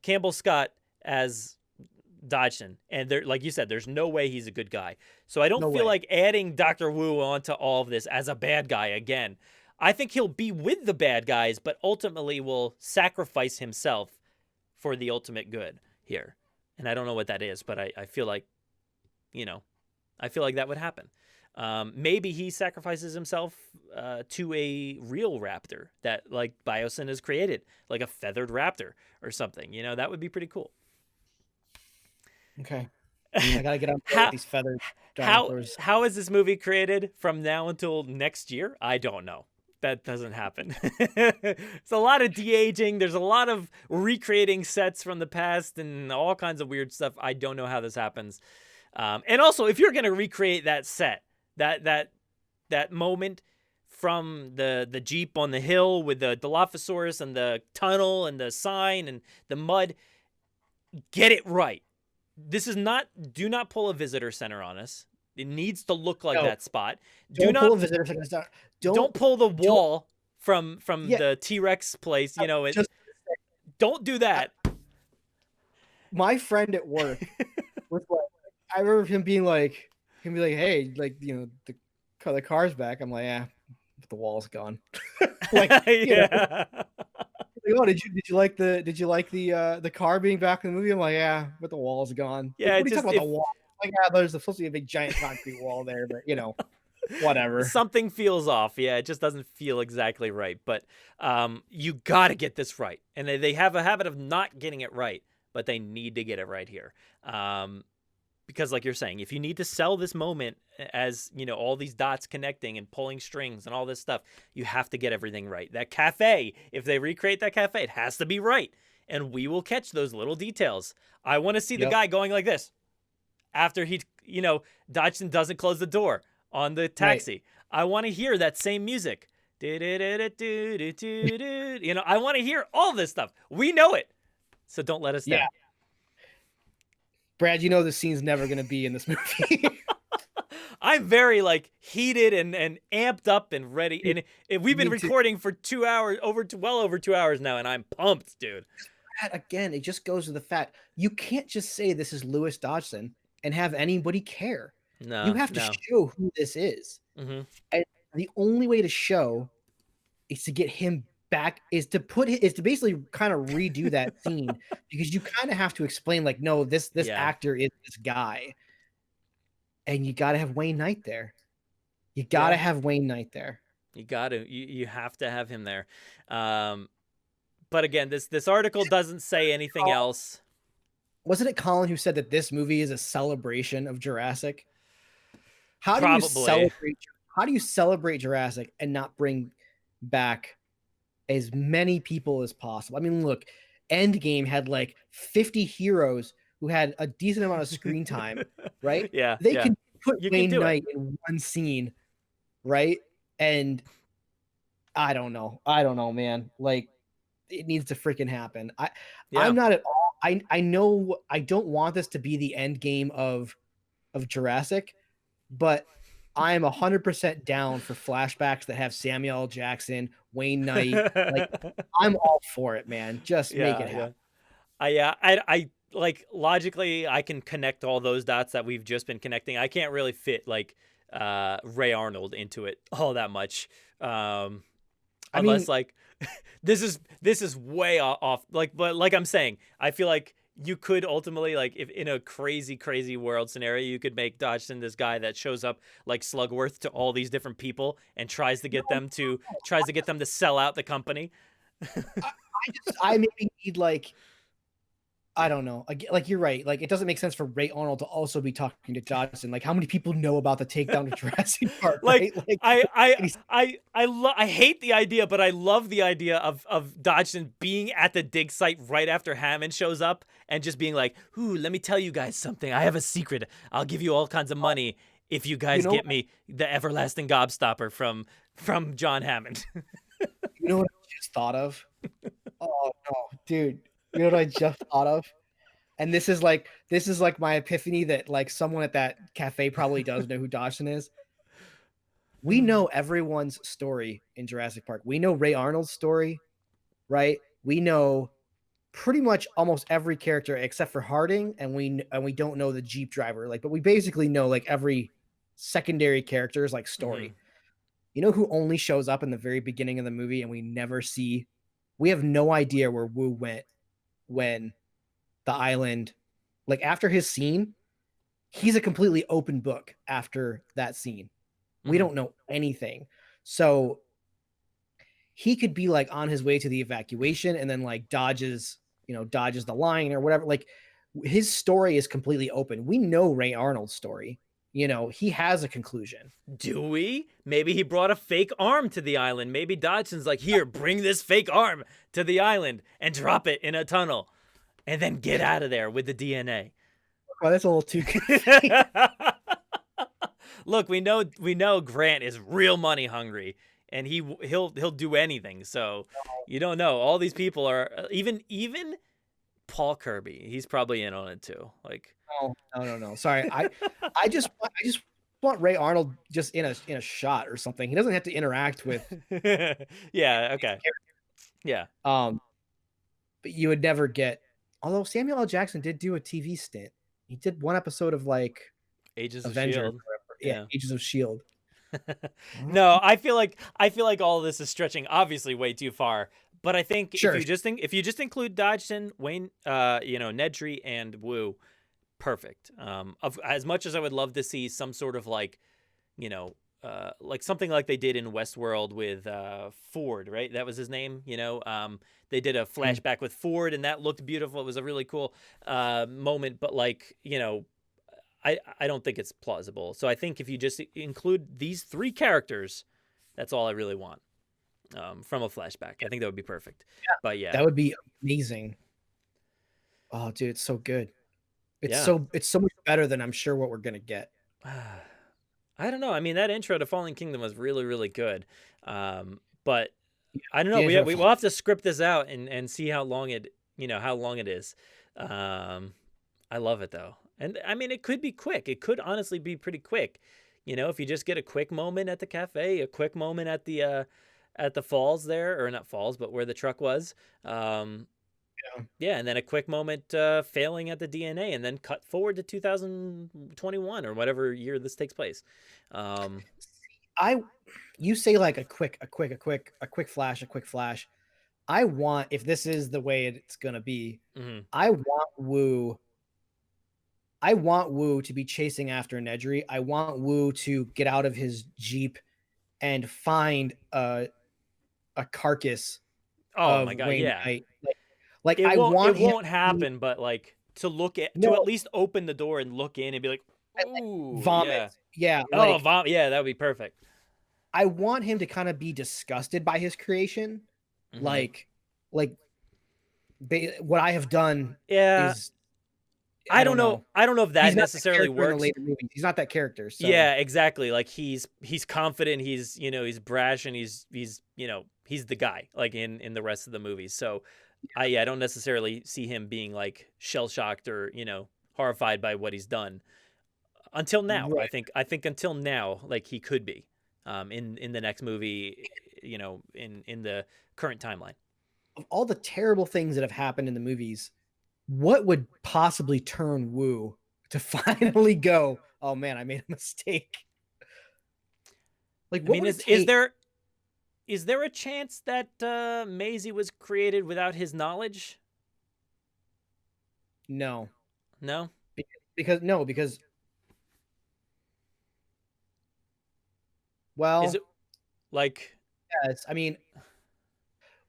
Campbell Scott as Dodgson, and there, like you said, there's no way he's a good guy. So I don't feel like adding Dr. Wu onto all of this as a bad guy again. I think he'll be with the bad guys, but ultimately will sacrifice himself for the ultimate good here. And I don't know what that is, but I feel like, I feel like that would happen. Maybe he sacrifices himself to a real raptor that like Biosyn has created, like a feathered raptor or something. That would be pretty cool. Okay. I gotta get on with these feathered dinosaurs. How is this movie created from now until next year? I don't know. That doesn't happen. It's a lot of de-aging. There's a lot of recreating sets from the past and all kinds of weird stuff. I don't know how this happens. And also, if you're going to recreate that set, that moment from the Jeep on the hill with the Dilophosaurus and the tunnel and the sign and the mud, get it right. This is not, do not pull a visitor center on us. It needs to look like that spot. Don't pull a visitor center. Don't pull the wall from the T-Rex place. Don't do that. My friend at work was like, I remember him being like, he'll be like, hey, like, the car's back. I'm like, yeah, but the wall's gone. Like, Yeah. like, oh, did you like the car being back in the movie? I'm like, yeah, but the wall's gone. Like, Yeah, what it are you just talking about if the wall? Like, yeah, there's supposed to be a big giant concrete wall there, but whatever. something feels off. Yeah, it just doesn't feel exactly right. But you got to get this right. And they have a habit of not getting it right, but they need to get it right here. Because like you're saying, if you need to sell this moment as, all these dots connecting and pulling strings and all this stuff, you have to get everything right. That cafe, if they recreate that cafe, it has to be right. And we will catch those little details. I want to see the guy going like this after he, Dodgson doesn't close the door on the taxi. Right. I want to hear that same music. I want to hear all this stuff. We know it. So don't let us down. Brad, the scene's never going to be in this movie. I'm very heated and amped up and ready. And we've been recording for 2 hours, well over 2 hours now, and I'm pumped, dude. Brad, again, it just goes to the fact you can't just say this is Lewis Dodgson and have anybody care. No, you have to show who this is. Mm-hmm. And the only way to show is to get him back, is to basically kind of redo that scene, because you kind of have to explain, like, no, this actor is this guy. And you got to have Wayne Knight there. You got to have Wayne Knight there. You got to. You have to have him there. But again, this article doesn't say anything else. Wasn't it Colin who said that this movie is a celebration of Jurassic? How do you celebrate Jurassic and not bring back as many people as possible? I mean, look, Endgame had 50 heroes who had a decent amount of screen time, right? Yeah. They can put Wayne Knight in one scene, right? And I don't know, man. It needs to freaking happen. I'm not at all. I know I don't want this to be the end game of Jurassic, but I am 100% down for flashbacks that have Samuel L. Jackson, Wayne Knight. I'm all for it, man. Just make it happen. I logically, I can connect all those dots that we've just been connecting. I can't really fit Ray Arnold into it all that much, unless this is way off. But like I'm saying, I feel like you could ultimately, if in a crazy world scenario, you could make Dodgson this guy that shows up like Slugworth to all these different people and tries to get them to sell out the company. I maybe need I don't know. You're right. It doesn't make sense for Ray Arnold to also be talking to Dodgson. How many people know about the takedown of Jurassic Park? Right? I hate the idea, but I love the idea of Dodgson being at the dig site right after Hammond shows up and just being like, "Ooh, let me tell you guys something. I have a secret. I'll give you all kinds of money if you guys get me the everlasting gobstopper from John Hammond." You know what I just thought of? Oh no, dude. You know what I just thought of? And this is my epiphany that someone at that cafe probably does know who Dodgson is. We know everyone's story in Jurassic Park. We know Ray Arnold's story, right? We know pretty much almost every character except for Harding, and we don't know the Jeep driver. But we basically know every secondary character's story. Mm-hmm. You know who only shows up in the very beginning of the movie and we never see? We have no idea where Wu went when the island, after his scene, he's a completely open book after that scene. We don't know anything. So he could be on his way to the evacuation and then dodges the line or whatever. His story is completely open. We know Ray Arnold's story. He has a conclusion. Do we? Maybe he brought a fake arm to the island. Maybe Dodgson's here, bring this fake arm to the island and drop it in a tunnel and then get out of there with the DNA. Well, that's a little too Look, we know Grant is real money hungry and he'll do anything. So you don't know. All these people are even Paul Kirby. He's probably in on it too. No. Sorry. I just want Ray Arnold just in a shot or something. He doesn't have to interact with. Yeah. Okay. Yeah. But you would never get. Although Samuel L. Jackson did do a TV stint. He did one episode of Agents Avengers of S.H.I.E.L.D. Yeah. Agents of Shield. No, I feel like all of this is stretching obviously way too far. But I think Sure. if you just include Dodgson, Wayne, Nedry and Wu, perfect. As much as I would love to see some sort of like, like something like they did in Westworld with Ford, right? That was his name. They did a flashback with Ford, and that looked beautiful. It was a really cool moment. But like, I don't think it's plausible. So I think if you just include these 3 characters, that's all I really want from a flashback. I think that would be perfect. Yeah, but yeah, that would be amazing. Oh, dude, it's so good. It's yeah. so much better than I'm sure what we're gonna get. I don't know. I mean, that intro to Fallen Kingdom was really, really good. But I don't know. We'll have to script this out and see how long it is. I love it though. And I mean, it could be quick. It could honestly be pretty quick. If you just get a quick moment at the cafe, a quick moment at the falls there, or not falls, but where the truck was. Yeah, and then a quick moment failing at the DNA, and then cut forward to 2021 or whatever year this takes place. You say like a quick flash. I want, if this is the way it's gonna be, I want Wu to be chasing after Nedry. I want Wu to get out of his Jeep and find a carcass. Oh my god, Wayne yeah. Knight. Like it I won't, want it won't happen, but like to at least open the door and look in and be like, ooh, vomit. Yeah. Vomit. Yeah, that would be perfect. I want him to kind of be disgusted by his creation. Like what I have done is, I don't know if that necessarily works. In the later movies. He's not that character. So. Yeah, exactly. Like he's confident, he's brash, and he's the guy like in the rest of the movies. So I don't necessarily see him being like shell shocked or horrified by what he's done until now. Right. I think until now, like he could be in the next movie, in the current timeline. Of all the terrible things that have happened in the movies, what would possibly turn Wu to finally go, oh man, I made a mistake? Like, what is there a chance that Maisie was created without his knowledge? No. Because well, is it like, yes, I mean,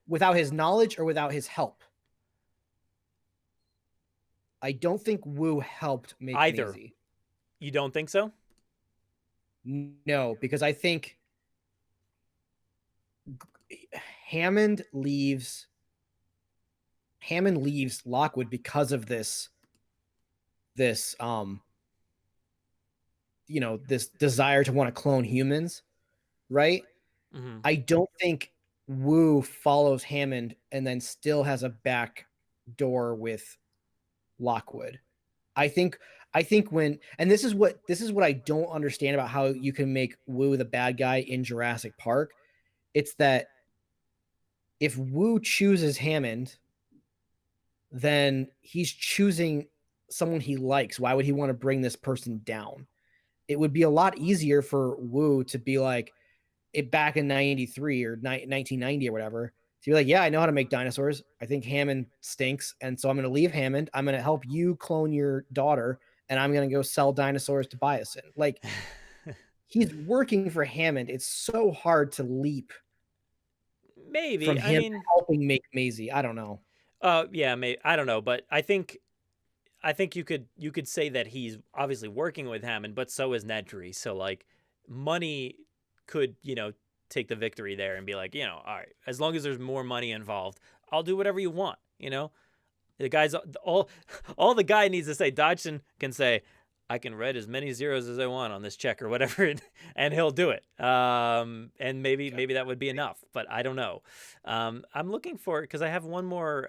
without his knowledge or without his help? I don't think Wu helped make either. Maisie. You don't think so? No, because I think Hammond leaves Lockwood because of this this desire to want to clone humans, right? I don't think Wu follows Hammond and then still has a back door with Lockwood. I think when, and this is what I don't understand about how you can make Wu the bad guy in Jurassic Park. It's that if Wu chooses Hammond, then he's choosing someone he likes. Why would he want to bring this person down? It would be a lot easier for Wu to be like, it back in 93 or 1990 or whatever, to be like, yeah, I know how to make dinosaurs. I think Hammond stinks, and so I'm going to leave Hammond. I'm going to help you clone your daughter, and I'm going to go sell dinosaurs to Biosin. Like, he's working for Hammond. It's so hard to leap. Maybe from him helping make Maisie. I don't know. Yeah, maybe, I don't know, but I think you could say that he's obviously working with Hammond, but so is Nedry. So like, money could take the victory there and be like, all right, as long as there's more money involved, I'll do whatever you want. The guy's all the guy needs to say. Dodgson can say, I can write as many zeros as I want on this check or whatever, and he'll do it. And maybe that would be enough, but I don't know. I'm looking for, because I have one more.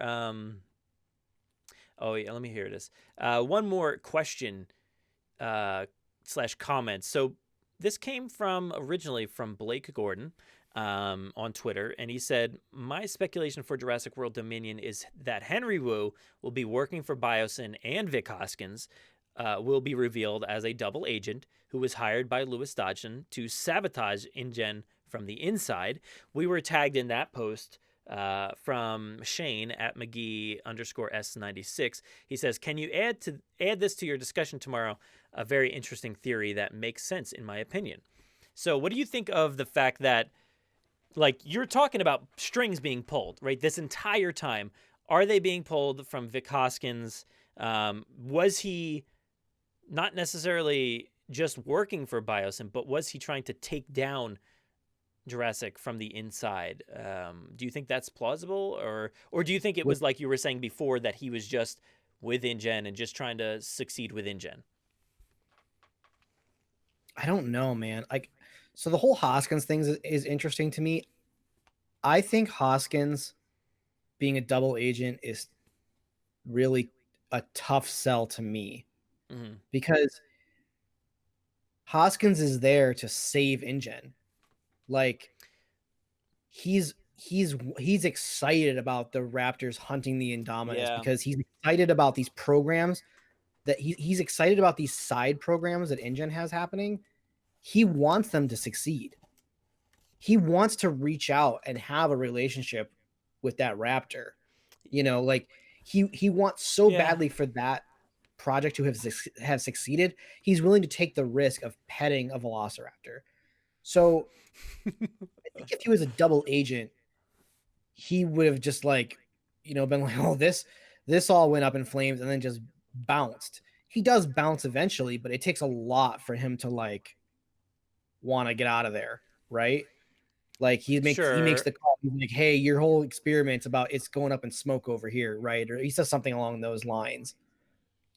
Oh yeah, let me hear this. One more question / comment. So this came originally from Blake Gordon on Twitter, and he said, my speculation for Jurassic World Dominion is that Henry Wu will be working for Biosin and Vic Hoskins, will be revealed as a double agent who was hired by Lewis Dodgson to sabotage InGen from the inside. We were tagged in that post from Shane at McGee_S96. He says, "Can you add this to your discussion tomorrow? A very interesting theory that makes sense in my opinion." So what do you think of the fact that, like, you're talking about strings being pulled, right? This entire time, are they being pulled from Vic Hoskins? Was he not necessarily just working for Biosyn, but was he trying to take down Jurassic from the inside? Do you think that's plausible, or do you think it was like you were saying before, that he was just with InGen and just trying to succeed with InGen? I don't know, man. Like, so the whole Hoskins thing is interesting to me. I think Hoskins being a double agent is really a tough sell to me, because Hoskins is there to save InGen. Like, he's excited about the Raptors hunting the Indominus because he's excited about these programs that he's excited about these side programs that InGen has happening. He wants them to succeed. He wants to reach out and have a relationship with that raptor. You know, like he wants so badly for that project to have succeeded. He's willing to take the risk of petting a velociraptor. So I think if he was a double agent, he would have just, like, you know, been like, oh, this all went up in flames and then just bounced. He does bounce eventually, but it takes a lot for him to, like, want to get out of there, right? Like, he makes the call. He's like, hey, your whole experiment's about it's going up in smoke over here, right? Or he says something along those lines,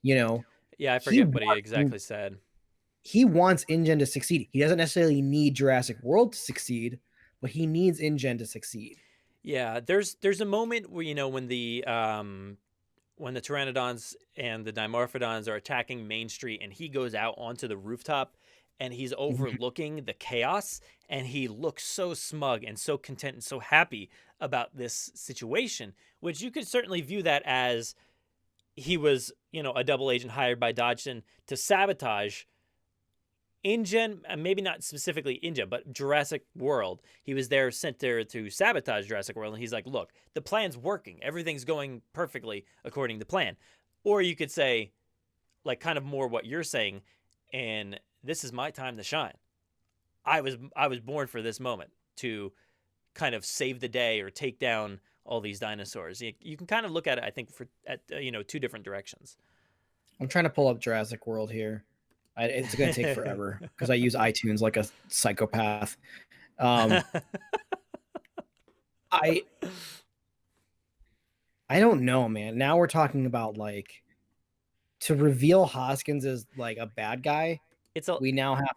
you know? Yeah, I forget what he exactly said. He wants InGen to succeed. He doesn't necessarily need Jurassic World to succeed, but he needs InGen to succeed. Yeah, there's a moment where, you know, when the Pteranodons and the Dimorphodons are attacking Main Street, and he goes out onto the rooftop and he's overlooking the chaos, and he looks so smug and so content and so happy about this situation, which you could certainly view that as he was, you know, a double agent hired by Dodgson to sabotage InGen, maybe not specifically InGen, but Jurassic World. He was sent there to sabotage Jurassic World, and he's like, look, the plan's working. Everything's going perfectly according to plan. Or you could say, like, kind of more what you're saying, and this is my time to shine. I was born for this moment, to kind of save the day or take down all these dinosaurs. You can kind of look at it, I think, you know, two different directions. I'm trying to pull up Jurassic World here. It's going to take forever because I use iTunes like a psychopath. I don't know, man. Now we're talking about, like, to reveal Hoskins as, like, a bad guy. We now have.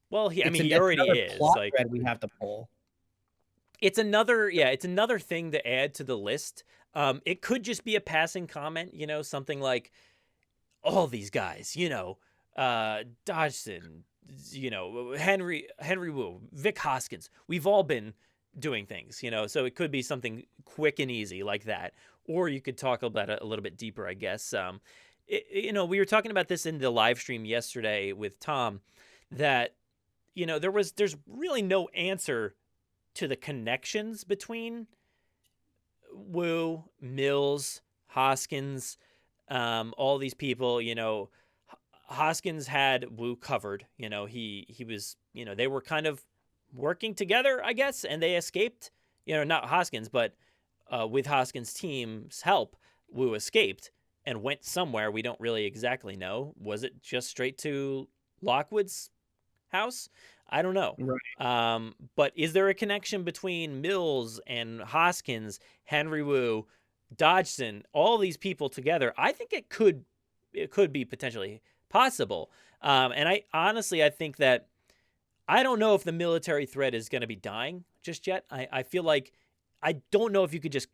Well, he already is. Plot thread we have to pull. It's another thing to add to the list. It could just be a passing comment, you know, something like, all these guys, you know, Dodgson, you know, Henry Wu, Vic Hoskins. We've all been doing things, you know, so it could be something quick and easy like that. Or you could talk about it a little bit deeper, I guess. You know, we were talking about this in the live stream yesterday with Tom, that, you know, there's really no answer to the connections between Wu, Mills, Hoskins, all these people. You know, Hoskins had Wu covered. You know, he was, you know, they were kind of working together, I guess, and they escaped. You know, not Hoskins, but with Hoskins' team's help, Wu escaped and went somewhere we don't really exactly know. Was it just straight to Lockwood's house? I don't know. Right. But is there a connection between Mills and Hoskins, Henry Wu, Dodgson, all these people together? I think it could be potentially possible. And I think that, I don't know if the military threat is going to be dying just yet. I feel like, I don't know if you could just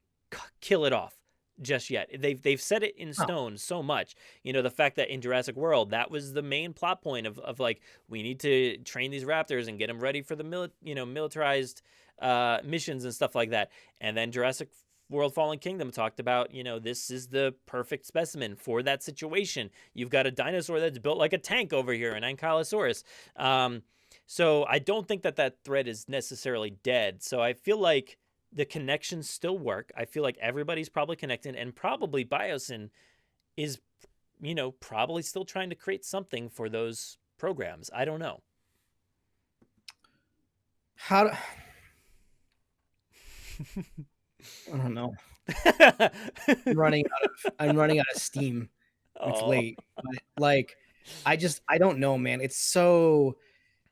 kill it off just yet. They've set it in stone so much. You know, the fact that in Jurassic World, that was the main plot point of like, we need to train these raptors and get them ready for the militarized missions and stuff like that. And then Jurassic World Fallen Kingdom talked about, this is the perfect specimen for that situation. You've got a dinosaur that's built like a tank over here, an Ankylosaurus. So I don't think that thread is necessarily dead. So I feel like the connections still work. I feel like everybody's probably connected, and probably Biosyn is, probably still trying to create something for those programs. I don't know. I don't know. I'm running out of steam. It's late. But like, I don't know, man. It's so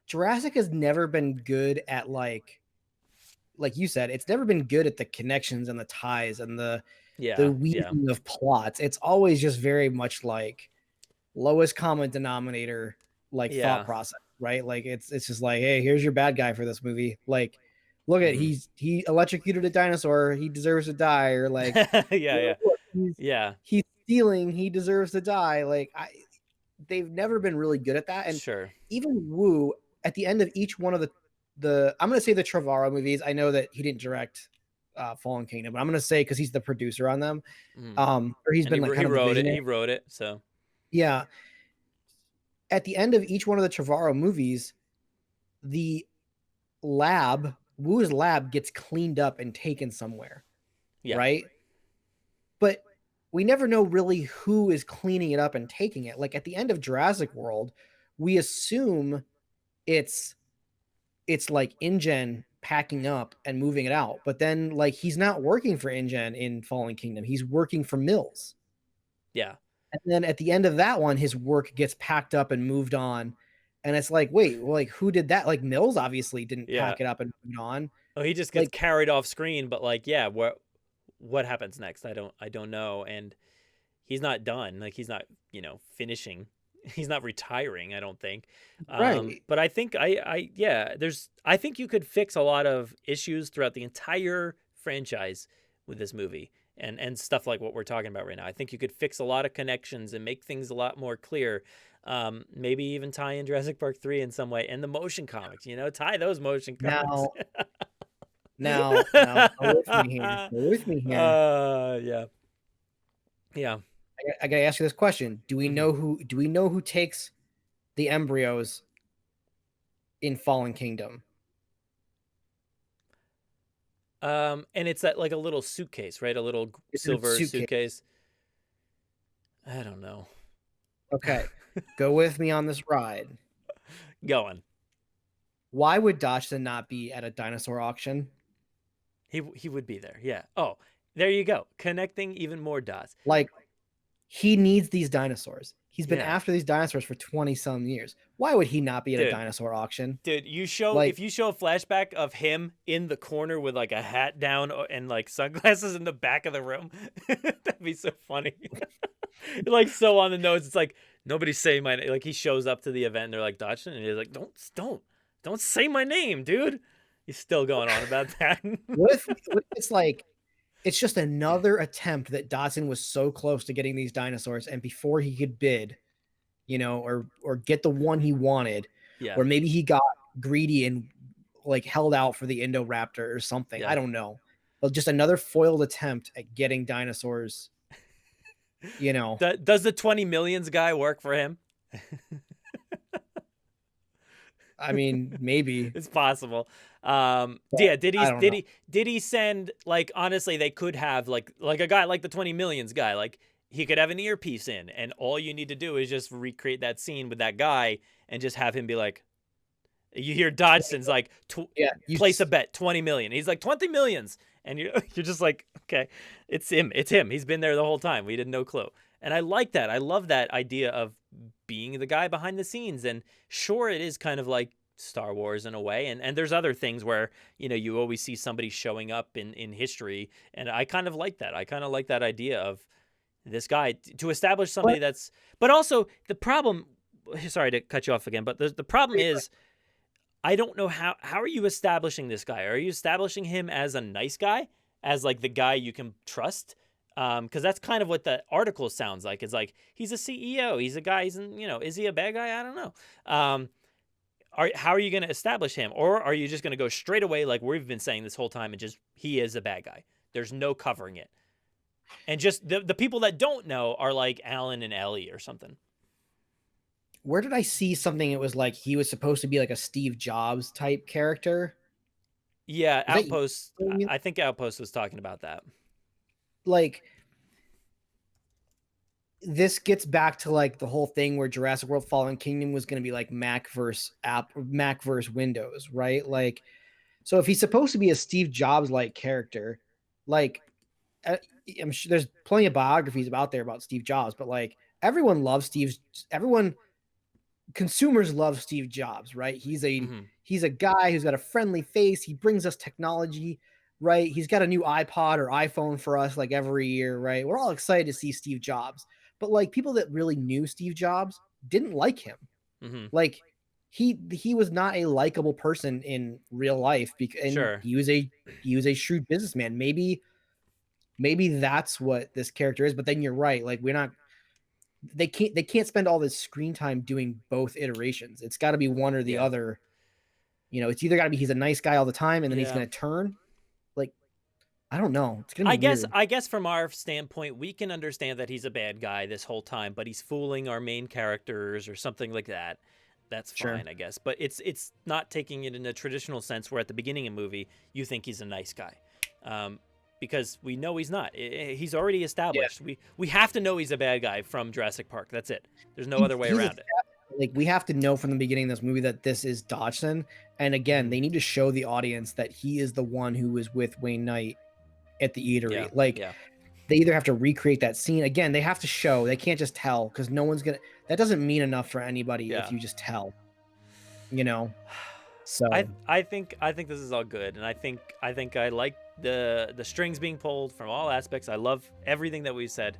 Jurassic has never been good at like you said, it's never been good at the connections and the ties and the weaving of plots. It's always just very much like lowest common denominator, like thought process, right? Like it's just like, hey, here's your bad guy for this movie. Like, look at he electrocuted a dinosaur, he deserves to die, or like he's stealing, he deserves to die. Like they've never been really good at that. And even Wu at the end of each one of the I'm gonna say the Trevorrow movies. I know that he didn't direct Fallen Kingdom, but I'm gonna say because he's the producer on them. Or he's been like he wrote it. He wrote it. So yeah. At the end of each one of the Trevorrow movies, the Wu's lab gets cleaned up and taken somewhere. Yeah. Right? But we never know really who is cleaning it up and taking it. Like at the end of Jurassic World, we assume it's like InGen packing up and moving it out. But then like he's not working for InGen in Fallen Kingdom. He's working for Mills. Yeah. And then at the end of that one, his work gets packed up and moved on. And it's like, wait, well, like who did that? Like Mills obviously didn't pack it up and move on. Oh, he just gets carried off screen, but like, yeah, what happens next? I don't know. And he's not done. Like he's not, finishing. He's not retiring, I don't think. Right. But I think I think you could fix a lot of issues throughout the entire franchise with this movie and stuff like what we're talking about right now. I think you could fix a lot of connections and make things a lot more clear. Maybe even tie in Jurassic Park 3 in some way and the motion comics, tie those motion comics. Now, go with me here. Yeah. I gotta ask you this question: Do we know who takes the embryos in Fallen Kingdom? And it's that like a little suitcase, right? A little silver suitcase. I don't know. Okay, go with me on this ride. Going. Why would Dodgson not be at a dinosaur auction? He would be there. Yeah. Oh, there you go. Connecting even more dots. Like. He needs these dinosaurs. He's been after these dinosaurs for 20-some years. Why would he not be at a dinosaur auction? Dude, if you show a flashback of him in the corner with like a hat down and like sunglasses in the back of the room, that'd be so funny. Like so on the nose. It's like nobody's saying my name. Like he shows up to the event and they're like Dodgson, and he's like, don't say my name, dude. He's still going on about that. What if it's like it's just another attempt that Dodgson was so close to getting these dinosaurs, and before he could bid, or get the one he wanted, or maybe he got greedy and like held out for the Indoraptor or something. I don't know, but just another foiled attempt at getting dinosaurs. Does the 20 millions guy work for him? I mean, maybe it's possible. Did he send, like, honestly, they could have like a guy like the 20 millions guy, like he could have an earpiece in, and all you need to do is just recreate that scene with that guy and just have him be like, you hear Dodgson's like, place a bet, 20 million. He's like 20 millions. And you're just like, okay, it's him. He's been there the whole time. We didn't know clue. And I like that. I love that idea of being the guy behind the scenes. And sure, it is kind of like Star Wars in a way. And there's other things where, you always see somebody showing up in history. And I kind of like that. I kind of like that idea of this guy to establish somebody that's, but also the problem, sorry to cut you off again, but the problem is, I don't know how are you establishing this guy? Are you establishing him as a nice guy, as like the guy you can trust? Because that's kind of what the article sounds like. It's like he's a CEO, he's a guy. Is he a bad guy? I don't know. How are you going to establish him, or are you just going to go straight away like we've been saying this whole time and just he is a bad guy? There's no covering it. And just the people that don't know are like Alan and Ellie or something. Where did I see something? It was like he was supposed to be like a Steve Jobs type character. Yeah, Outpost. I think Outpost was talking about that. Like, this gets back to like the whole thing where Jurassic World Fallen Kingdom was going to be like Mac versus Windows, right? Like, so if he's supposed to be a Steve Jobs like character, like, I'm sure there's plenty of biographies out there about Steve Jobs, but like consumers love Steve Jobs, right? He's a guy who's got a friendly face. He brings us technology, right? He's got a new iPod or iPhone for us like every year, right? We're all excited to see Steve Jobs. But like people that really knew Steve Jobs didn't like him. Like he was not a likable person in real life because he was a shrewd businessman. Maybe that's what this character is, but then you're right. Like they can't spend all this screen time doing both iterations. It's got to be one or the other. You know, it's either got to be he's a nice guy all the time and then he's going to turn. Like, I don't know. It's gonna be weird. I guess from our standpoint, we can understand that he's a bad guy this whole time, but he's fooling our main characters or something like that. That's fine, I guess. But it's not taking it in a traditional sense where at the beginning of the movie you think he's a nice guy. Because we know he's not. He's already established. Yeah. We have to know he's a bad guy from Jurassic Park. That's it. There's no other way around it. Like, we have to know from the beginning of this movie that this is Dodgson. And again, they need to show the audience that he is the one who was with Wayne Knight at the eatery. They either have to recreate that scene. Again, they have to show. They can't just tell because no one's going to... That doesn't mean enough for anybody if you just tell. You know? So I think this is all good. And I think I like the strings being pulled from all aspects. I love everything that we've said.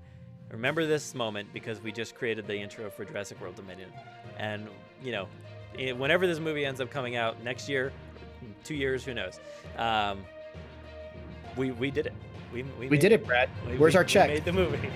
Remember this moment because we just created the intro for Jurassic World Dominion. And, you know, whenever this movie ends up coming out next year, 2 years, who knows? We did it. We did it, Brad. Where's our check? We made the movie.